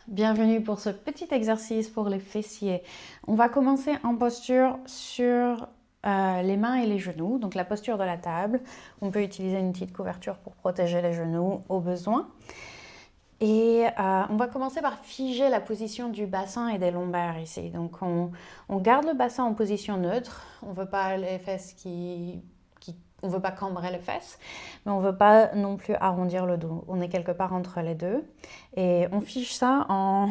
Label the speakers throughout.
Speaker 1: bienvenue pour ce petit exercice pour les fessiers. On va commencer en posture sur les mains et les genoux, donc la posture de la table. On peut utiliser une petite couverture pour protéger les genoux au besoin. Et on va commencer par figer la position du bassin et des lombaires ici. Donc on garde le bassin en position neutre, on ne veut pas les fesses on ne veut pas cambrer les fesses, mais on ne veut pas non plus arrondir le dos. On est quelque part entre les deux. Et on fige ça en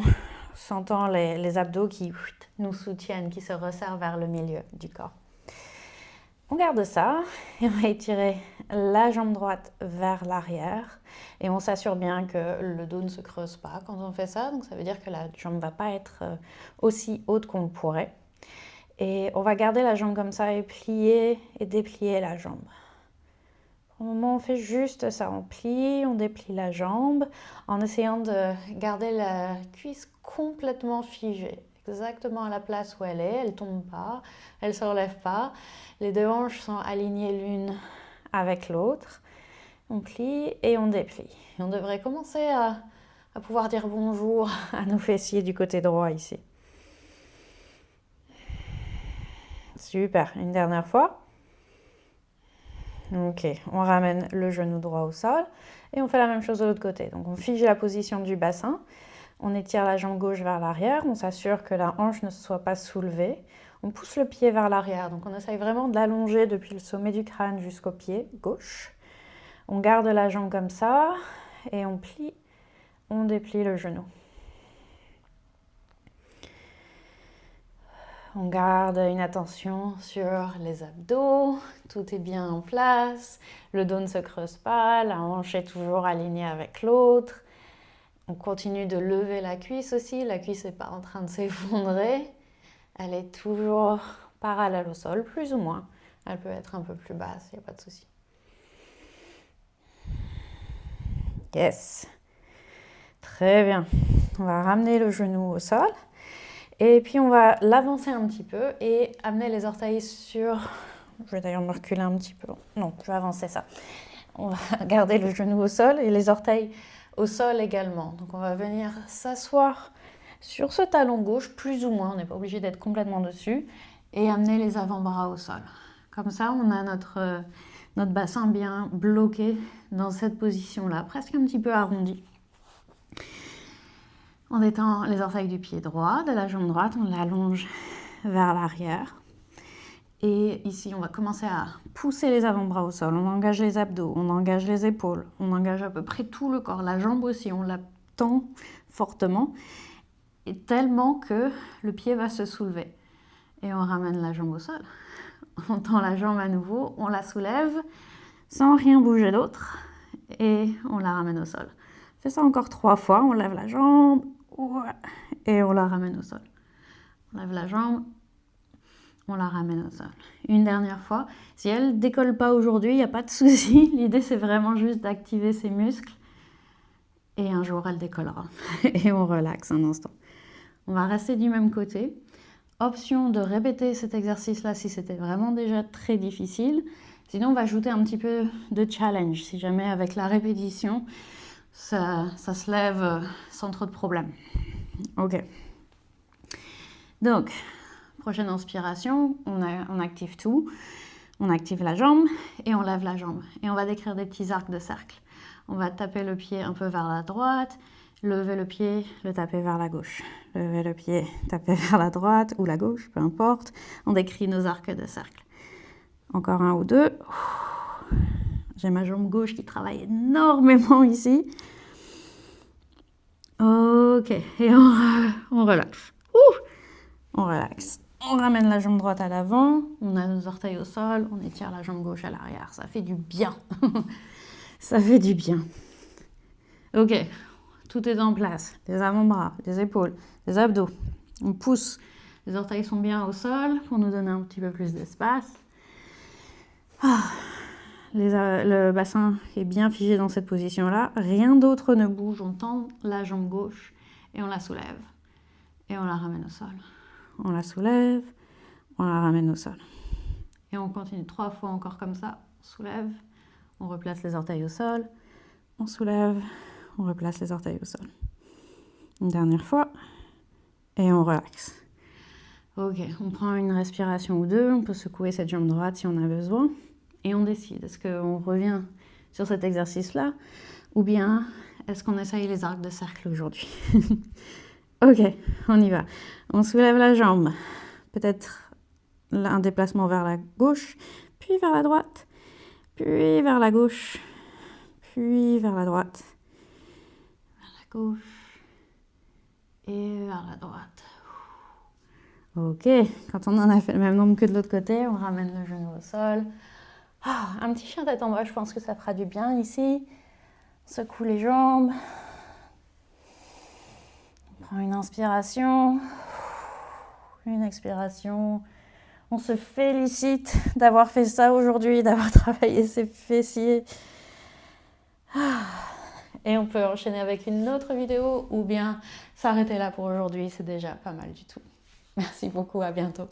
Speaker 1: sentant les abdos qui nous soutiennent, qui se resserrent vers le milieu du corps. On garde ça et on va étirer la jambe droite vers l'arrière. Et on s'assure bien que le dos ne se creuse pas quand on fait ça. Donc ça veut dire que la jambe ne va pas être aussi haute qu'on le pourrait. Et on va garder la jambe comme ça et plier et déplier la jambe. Pour le moment, on fait juste ça. On plie, on déplie la jambe en essayant de garder la cuisse complètement figée. Exactement à la place où elle est. Elle ne tombe pas, elle ne se relève pas. Les deux hanches sont alignées l'une avec l'autre. On plie et on déplie. Et on devrait commencer à pouvoir dire bonjour à nos fessiers du côté droit ici. Super, une dernière fois. Ok, on ramène le genou droit au sol et on fait la même chose de l'autre côté. Donc on fige la position du bassin, on étire la jambe gauche vers l'arrière, on s'assure que la hanche ne soit pas soulevée. On pousse le pied vers l'arrière, donc on essaye vraiment de l'allonger depuis le sommet du crâne jusqu'au pied gauche. On garde la jambe comme ça et on plie, on déplie le genou. On garde une attention sur les abdos, tout est bien en place, le dos ne se creuse pas, la hanche est toujours alignée avec l'autre. On continue de lever la cuisse aussi, la cuisse n'est pas en train de s'effondrer, elle est toujours parallèle au sol, plus ou moins. Elle peut être un peu plus basse, il n'y a pas de souci. Yes, très bien. On va ramener le genou au sol. Et puis on va l'avancer un petit peu et amener les orteils sur... Je vais d'ailleurs me reculer un petit peu. Non, je vais avancer ça. On va garder le genou au sol et les orteils au sol également. Donc on va venir s'asseoir sur ce talon gauche, plus ou moins, on n'est pas obligé d'être complètement dessus, et amener les avant-bras au sol. Comme ça, on a notre bassin bien bloqué dans cette position-là, presque un petit peu arrondi. On étend les orteils du pied droit, de la jambe droite, on l'allonge vers l'arrière. Et ici, on va commencer à pousser les avant-bras au sol. On engage les abdos, on engage les épaules, on engage à peu près tout le corps. La jambe aussi, on la tend fortement, et tellement que le pied va se soulever. Et on ramène la jambe au sol. On tend la jambe à nouveau, on la soulève sans rien bouger d'autre. Et on la ramène au sol. On fait ça encore 3 fois, on lève la jambe, et on la ramène au sol. On lève la jambe, on la ramène au sol. Une dernière fois. Si elle ne décolle pas aujourd'hui, il n'y a pas de souci. L'idée, c'est vraiment juste d'activer ses muscles. Et un jour, elle décollera. Et on relaxe un instant. On va rester du même côté. Option de répéter cet exercice-là si c'était vraiment déjà très difficile. Sinon, on va ajouter un petit peu de challenge. Si jamais avec la répétition, ça se lève sans trop de problème. Ok. Donc, prochaine inspiration, on active tout. On active la jambe et on lève la jambe. Et on va décrire des petits arcs de cercle. On va taper le pied un peu vers la droite, lever le pied, le taper vers la gauche. Lever le pied, taper vers la droite ou la gauche, peu importe. On décrit nos arcs de cercle. Encore un ou deux. J'ai ma jambe gauche qui travaille énormément ici. Ok, et on relaxe. On relaxe. On ramène la jambe droite à l'avant, on a nos orteils au sol, on étire la jambe gauche à l'arrière. Ça fait du bien. Ça fait du bien. Ok, tout est en place. Les avant-bras, les épaules, les abdos. On pousse. Les orteils sont bien au sol pour nous donner un petit peu plus d'espace. Le bassin est bien figé dans cette position-là. Rien d'autre ne bouge. On tend la jambe gauche et on la soulève. Et on la ramène au sol. On la soulève, on la ramène au sol. Et on continue 3 fois encore comme ça. On soulève, on replace les orteils au sol. On soulève, on replace les orteils au sol. Une dernière fois. Et on relaxe. Ok, on prend une respiration ou deux. On peut secouer cette jambe droite si on a besoin. Et on décide, est-ce qu'on revient sur cet exercice-là ou bien est-ce qu'on essaye les arcs de cercle aujourd'hui? Ok, on y va. On soulève la jambe. Peut-être un déplacement vers la gauche, puis vers la droite, puis vers la gauche, puis vers la droite, vers la gauche et vers la droite. Ok, quand on en a fait le même nombre que de l'autre côté, on ramène le genou au sol. Un petit chien tête en bas, je pense que ça fera du bien ici. On secoue les jambes. On prend une inspiration, une expiration. On se félicite d'avoir fait ça aujourd'hui, d'avoir travaillé ses fessiers. Et on peut enchaîner avec une autre vidéo ou bien s'arrêter là pour aujourd'hui, c'est déjà pas mal du tout. Merci beaucoup, à bientôt.